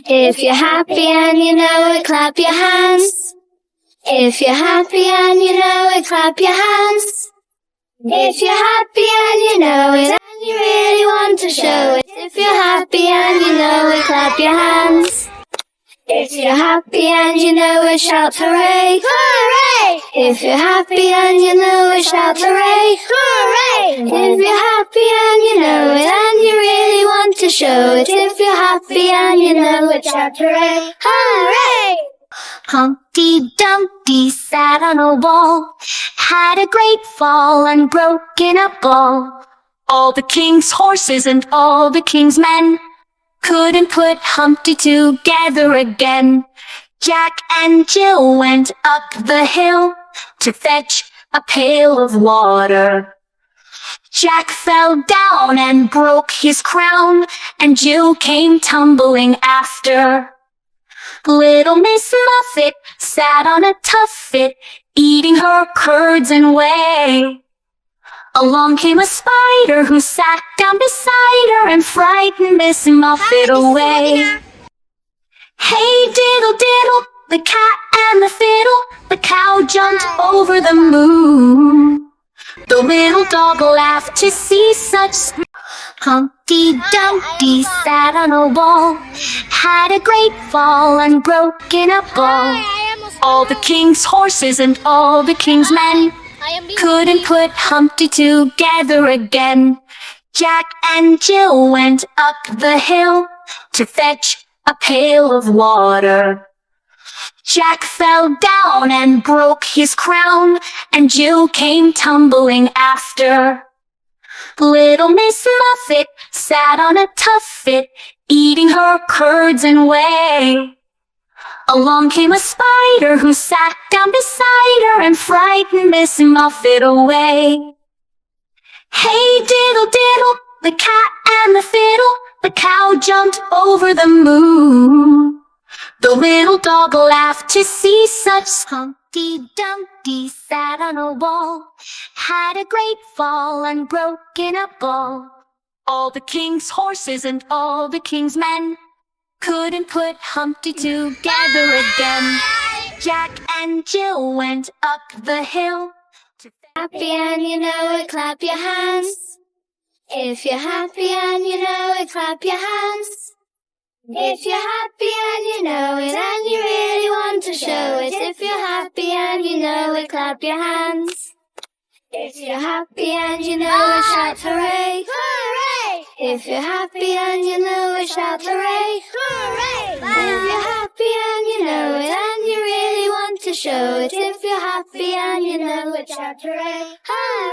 If you're happy and you know it, clap your hands. If you're happy and you know it, clap your hands. If you're happy and you know it and you really want to show it. If you're happy and you know it, clap your hands. If you're happy and you know it, shout hooray, hooray! If you're happy and you know it, shout hooray, hooray! If you're happy and you know it and you really want to show it. If you're happy and you know it, shout hooray, hooray! Humpty Dumpty sat on a wall, had a great fall and broke in a ball. All the king's horses and all the king's men couldn't put Humpty together again. Jack and Jill went up the hill to fetch a pail of water. Jack fell down and broke his crown, and Jill came tumbling after. Little Miss Muffet sat on a tuffet, eating her curds and whey. Along came a spider who sat down beside her and frightened Miss Muffet away. Hey diddle diddle, the cat and the fiddle, the cow jumped over the moon. The little dog laughed to see such. Humpty Dumpty sat on a wall, had a great fall and broke in a ball. All the king's horses and all the king's men couldn't put Humpty together again. Jack and Jill went up the hill to fetch a pail of water. Jack fell down and broke his crown, and Jill came tumbling after. Little Miss Muffet sat on a tuffet, eating her curds and whey. Along came a spider who sat down beside her and frightened Miss Muffet away. Hey diddle diddle, the cat and the fiddle, the cow jumped over the moon. The little dog laughed to see such. Humpty Dumpty sat on a wall, had a great fall and broke in a ball. All the king's horses and all the king's men couldn't put Humpty together again. Jack and Jill went up the hill to Happy and you know it, clap your hands. If you're happy and you know it, clap your hands. If you're happy and you know it and you really want to show it. If you're happy and you know it, clap your hands. If you're happy and you know it, shout hooray, hooray! If you're happy and you know it, shout hooray, hooray! If you're happy and you know it and you really want to show it. If you're happy and you know it, shout hooray, hooray!